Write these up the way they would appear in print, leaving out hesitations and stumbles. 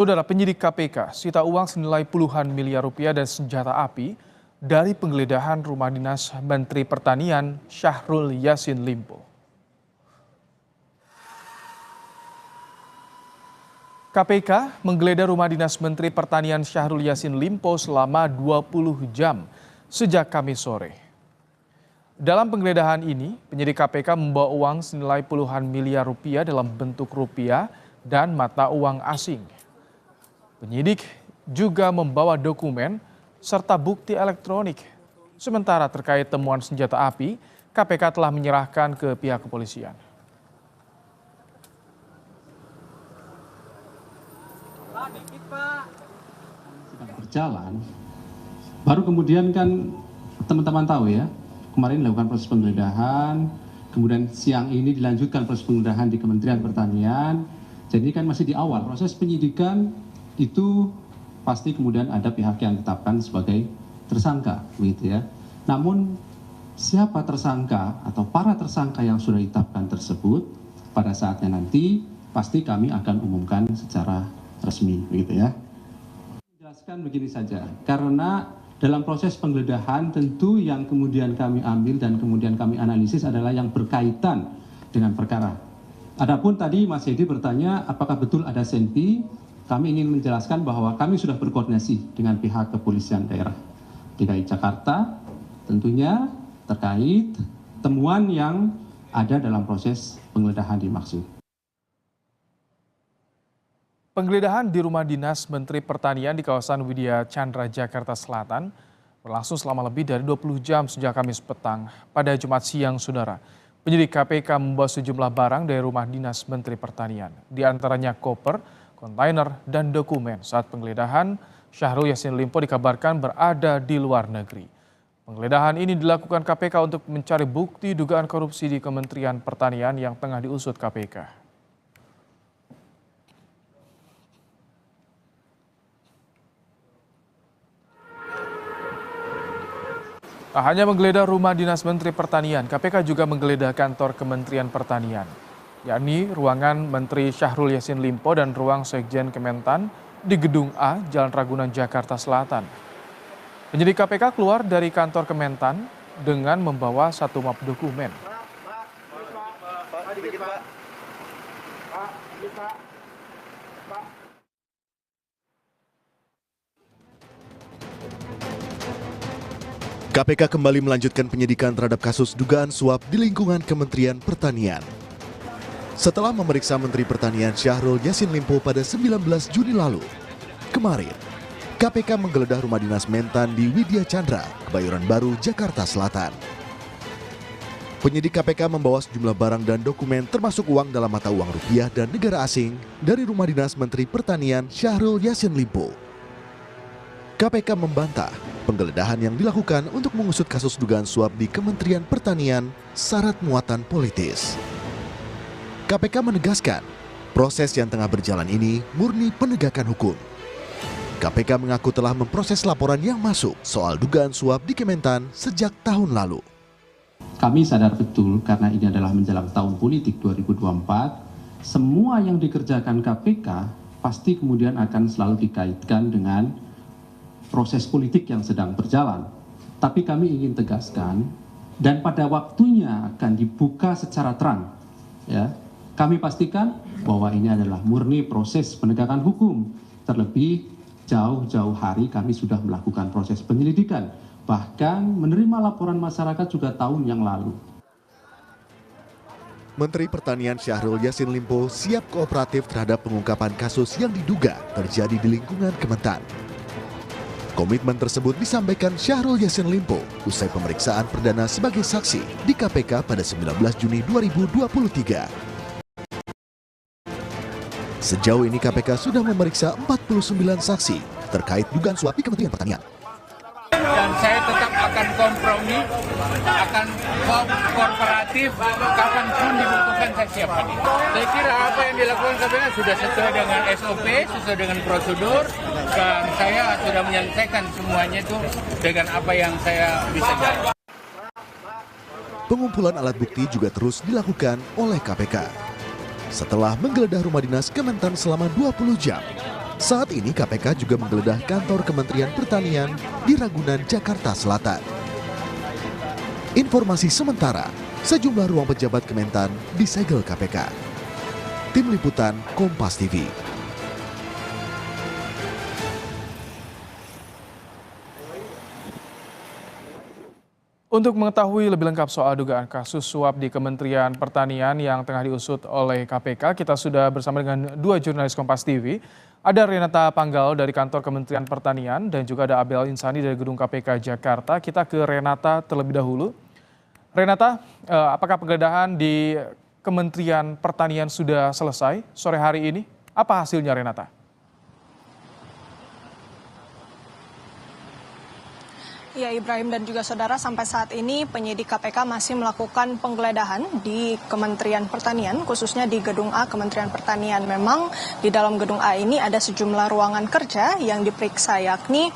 Saudara, penyidik KPK sita uang senilai puluhan miliar rupiah dan senjata api dari penggeledahan rumah dinas Menteri Pertanian Syahrul Yassin Limpo. KPK menggeledah rumah dinas Menteri Pertanian Syahrul Yassin Limpo selama 20 jam sejak Kamis sore. Dalam penggeledahan ini, penyidik KPK membawa uang senilai puluhan miliar rupiah dalam bentuk rupiah dan mata uang asing. Penyidik juga membawa dokumen serta bukti elektronik. Sementara terkait temuan senjata api, KPK telah menyerahkan ke pihak kepolisian. Sedang berjalan, baru kemudian kan teman-teman tahu ya, kemarin dilakukan proses penggeledahan, kemudian siang ini dilanjutkan proses penggeledahan di Kementerian Pertanian. Jadi kan masih di awal proses penyidikan. Itu pasti kemudian ada pihak yang ditetapkan sebagai tersangka, begitu ya. Namun siapa tersangka atau para tersangka yang sudah ditetapkan tersebut pada saatnya nanti pasti kami akan umumkan secara resmi, begitu ya. Jelaskan begini saja, karena dalam proses penggeledahan tentu yang kemudian kami ambil dan kemudian kami analisis adalah yang berkaitan dengan perkara. Adapun tadi Mas Edi bertanya apakah betul ada senpi. Kami ingin menjelaskan bahwa kami sudah berkoordinasi dengan pihak kepolisian daerah DKI Jakarta tentunya terkait temuan yang ada dalam proses penggeledahan dimaksud. Penggeledahan di rumah dinas Menteri Pertanian di kawasan Widya Chandra, Jakarta Selatan berlangsung selama lebih dari 20 jam sejak Kamis petang. Pada Jumat siang, saudara, penyidik KPK membawa sejumlah barang dari rumah dinas Menteri Pertanian, di antaranya koper, kontainer, dan dokumen. Saat penggeledahan, Syahrul Yassin Limpo dikabarkan berada di luar negeri. Penggeledahan ini dilakukan KPK untuk mencari bukti dugaan korupsi di Kementerian Pertanian yang tengah diusut KPK. Tak hanya menggeledah rumah dinas Menteri Pertanian, KPK juga menggeledah kantor Kementerian Pertanian, yakni ruangan Menteri Syahrul Yassin Limpo dan ruang Sekjen Kementan di Gedung A, Jalan Ragunan, Jakarta Selatan. Penyidik KPK keluar dari kantor Kementan dengan membawa satu map dokumen. KPK kembali melanjutkan penyidikan terhadap kasus dugaan suap di lingkungan Kementerian Pertanian. Setelah memeriksa Menteri Pertanian Syahrul Yassin Limpo pada 19 Juni lalu, kemarin KPK menggeledah rumah dinas Mentan di Widya Chandra, Kebayoran Baru, Jakarta Selatan. Penyidik KPK membawa sejumlah barang dan dokumen termasuk uang dalam mata uang rupiah dan negara asing dari rumah dinas Menteri Pertanian Syahrul Yassin Limpo. KPK membantah penggeledahan yang dilakukan untuk mengusut kasus dugaan suap di Kementerian Pertanian syarat muatan politis. KPK menegaskan, proses yang tengah berjalan ini murni penegakan hukum. KPK mengaku telah memproses laporan yang masuk soal dugaan suap di Kementan sejak tahun lalu. Kami sadar betul karena ini adalah menjelang tahun politik 2024, semua yang dikerjakan KPK pasti kemudian akan selalu dikaitkan dengan proses politik yang sedang berjalan. Tapi kami ingin tegaskan, dan pada waktunya akan dibuka secara terang, ya. Kami pastikan bahwa ini adalah murni proses penegakan hukum. Terlebih jauh-jauh hari kami sudah melakukan proses penyelidikan. Bahkan menerima laporan masyarakat juga tahun yang lalu. Menteri Pertanian Syahrul Yassin Limpo siap kooperatif terhadap pengungkapan kasus yang diduga terjadi di lingkungan Kementan. Komitmen tersebut disampaikan Syahrul Yassin Limpo usai pemeriksaan perdana sebagai saksi di KPK pada 19 Juni 2023. Sejauh ini KPK sudah memeriksa 49 saksi terkait dugaan suap di Kementerian Pertanian. Dan saya tetap akan kompromi, akan kooperatif, kapanpun dibutuhkan saya siap hadir. Saya kira apa yang dilakukan KPK sudah sesuai dengan SOP, sesuai dengan prosedur, dan saya sudah menyelesaikan semuanya itu dengan apa yang saya bisa jawab. Pengumpulan alat bukti juga terus dilakukan oleh KPK. Setelah menggeledah rumah dinas Kementan selama 20 jam, Saat ini KPK juga menggeledah kantor Kementerian Pertanian di Ragunan, Jakarta Selatan. Informasi sementara, sejumlah ruang pejabat Kementan disegel KPK. Tim Liputan Kompas TV. Untuk mengetahui lebih lengkap soal dugaan kasus suap di Kementerian Pertanian yang tengah diusut oleh KPK, kita sudah bersama dengan dua jurnalis Kompas TV. Ada Renata Panggal dari kantor Kementerian Pertanian dan juga ada Abel Insani dari gedung KPK Jakarta. Kita ke Renata terlebih dahulu. Renata, apakah penggeledahan di Kementerian Pertanian sudah selesai sore hari ini? Apa hasilnya, Renata? Ya, Ibrahim dan juga saudara, sampai saat ini penyidik KPK masih melakukan penggeledahan di Kementerian Pertanian, khususnya di Gedung A Kementerian Pertanian. Memang di dalam Gedung A ini ada sejumlah ruangan kerja yang diperiksa, yakni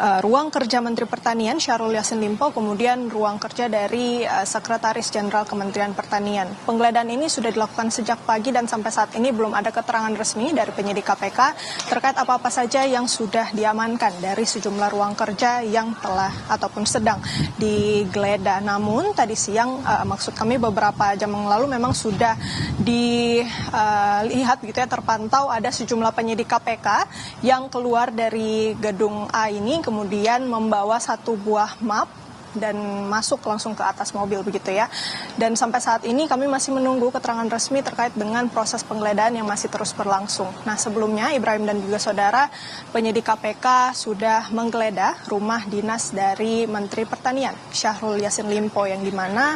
ruang kerja Menteri Pertanian Syahrul Yassin Limpo, kemudian ruang kerja dari Sekretaris Jenderal Kementerian Pertanian. Penggeledahan ini sudah dilakukan sejak pagi dan sampai saat ini belum ada keterangan resmi dari penyidik KPK terkait apa-apa saja yang sudah diamankan dari sejumlah ruang kerja yang telah ataupun sedang digeledah. Namun tadi siang, maksud kami beberapa jam yang lalu memang sudah dilihat gitu ya, terpantau ada sejumlah penyidik KPK yang keluar dari Gedung A ini, kemudian membawa satu buah map dan masuk langsung ke atas mobil begitu ya. Dan sampai saat ini kami masih menunggu keterangan resmi terkait dengan proses penggeledahan yang masih terus berlangsung. Nah, sebelumnya Ibrahim dan juga saudara, penyidik KPK sudah menggeledah rumah dinas dari Menteri Pertanian Syahrul Yassin Limpo, yang dimana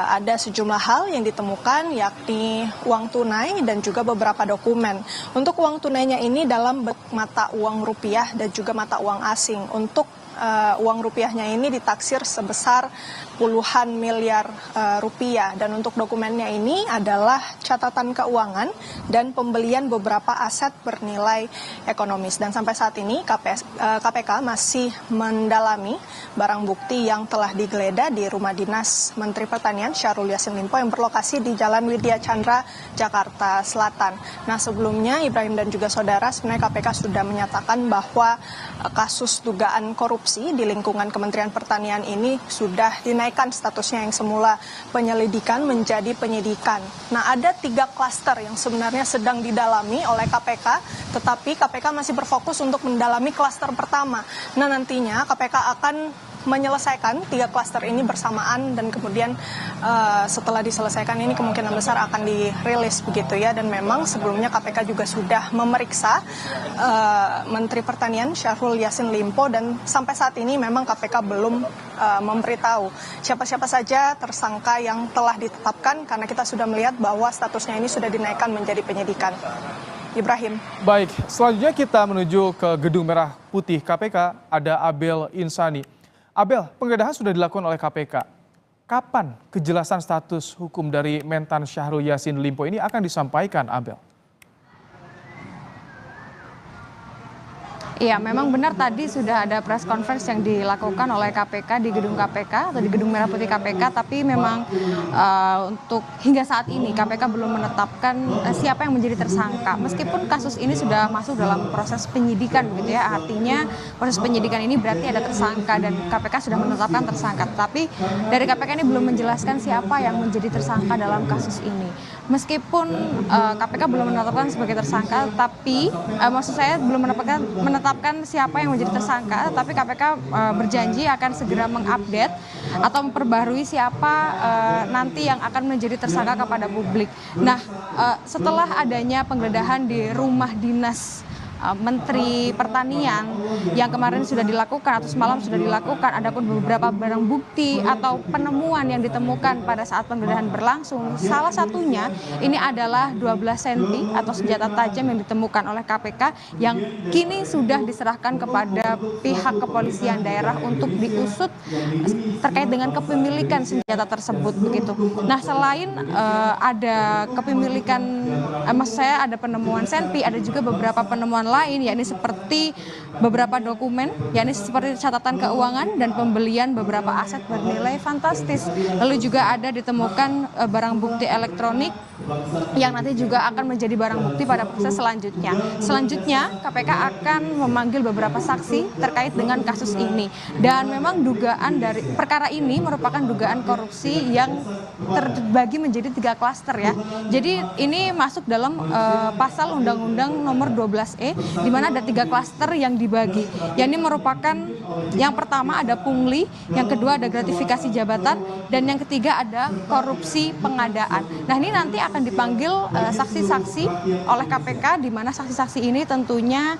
ada sejumlah hal yang ditemukan, yakni uang tunai dan juga beberapa dokumen. Untuk uang tunainya ini dalam mata uang rupiah dan juga mata uang asing. Untuk uang rupiahnya ini ditaksir sebesar puluhan miliar rupiah, dan untuk dokumennya ini adalah catatan keuangan dan pembelian beberapa aset bernilai ekonomis. Dan sampai saat ini KPK masih mendalami barang bukti yang telah digeledah di rumah dinas Menteri Pertanian Syahrul Yassin Limpo yang berlokasi di Jalan Widya Chandra, Jakarta Selatan. Nah, sebelumnya Ibrahim dan juga saudara, sebenarnya KPK sudah menyatakan bahwa kasus dugaan korupsi di lingkungan Kementerian Pertanian ini sudah dinaikkan statusnya yang semula penyelidikan menjadi penyidikan. Nah, ada 3 klaster yang sebenarnya sedang didalami oleh KPK, tetapi KPK masih berfokus untuk mendalami klaster pertama. Nah, nantinya KPK akan menyelesaikan 3 klaster ini bersamaan, dan kemudian setelah diselesaikan ini kemungkinan besar akan dirilis begitu ya. Dan memang sebelumnya KPK juga sudah memeriksa Menteri Pertanian Syahrul Yassin Limpo, dan sampai saat ini memang KPK belum memberitahu siapa-siapa saja tersangka yang telah ditetapkan, karena kita sudah melihat bahwa statusnya ini sudah dinaikkan menjadi penyidikan. Ibrahim. Baik, selanjutnya kita menuju ke Gedung Merah Putih KPK, ada Abel Insani. Abel, penggeledahan sudah dilakukan oleh KPK. Kapan kejelasan status hukum dari Mentan Syahrul Yassin Limpo ini akan disampaikan, Abel? Iya, memang benar tadi sudah ada press conference yang dilakukan oleh KPK di gedung KPK atau di Gedung Merah Putih KPK, tapi memang untuk hingga saat ini KPK belum menetapkan siapa yang menjadi tersangka. Meskipun kasus ini sudah masuk dalam proses penyidikan begitu ya, artinya proses penyidikan ini berarti ada tersangka dan KPK sudah menetapkan tersangka. Tapi dari KPK ini belum menjelaskan siapa yang menjadi tersangka dalam kasus ini. Meskipun KPK belum menetapkan sebagai tersangka, tapi maksud saya belum menetapkan siapa yang menjadi tersangka, tapi KPK berjanji akan segera mengupdate atau memperbarui siapa nanti yang akan menjadi tersangka kepada publik. Nah, setelah adanya penggeledahan di rumah dinas Menteri Pertanian yang kemarin sudah dilakukan atau semalam sudah dilakukan, adapun beberapa barang bukti atau penemuan yang ditemukan pada saat penggeledahan berlangsung, salah satunya ini adalah 12 cm atau senjata tajam yang ditemukan oleh KPK yang kini sudah diserahkan kepada pihak kepolisian daerah untuk diusut terkait dengan kepemilikan senjata tersebut begitu. Nah, selain ada kepemilikan, maksud saya ada penemuan senpi, ada juga beberapa penemuan lain, yakni seperti beberapa dokumen, yakni seperti catatan keuangan dan pembelian beberapa aset bernilai fantastis. Lalu juga ada ditemukan barang bukti elektronik yang nanti juga akan menjadi barang bukti pada proses selanjutnya. Selanjutnya, KPK akan memanggil beberapa saksi terkait dengan kasus ini. Dan memang dugaan dari perkara ini merupakan dugaan korupsi yang terbagi menjadi 3 klaster ya. Jadi ini masuk dalam pasal Undang-Undang nomor 12E, di mana ada 3 klaster yang dibagi. Yang ini merupakan yang pertama ada pungli, yang kedua ada gratifikasi jabatan, dan yang ketiga ada korupsi pengadaan. Nah ini nanti akan dipanggil saksi-saksi oleh KPK, di mana saksi-saksi ini tentunya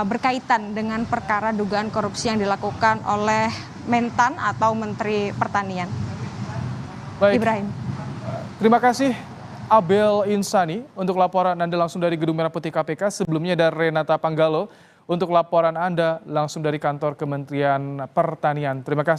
berkaitan dengan perkara dugaan korupsi yang dilakukan oleh Mentan atau Menteri Pertanian. Baik. Ibrahim. Terima kasih Abel Insani untuk laporan Anda langsung dari Gedung Merah Putih KPK. Sebelumnya ada Renata Panggalo untuk laporan Anda langsung dari kantor Kementerian Pertanian. Terima kasih.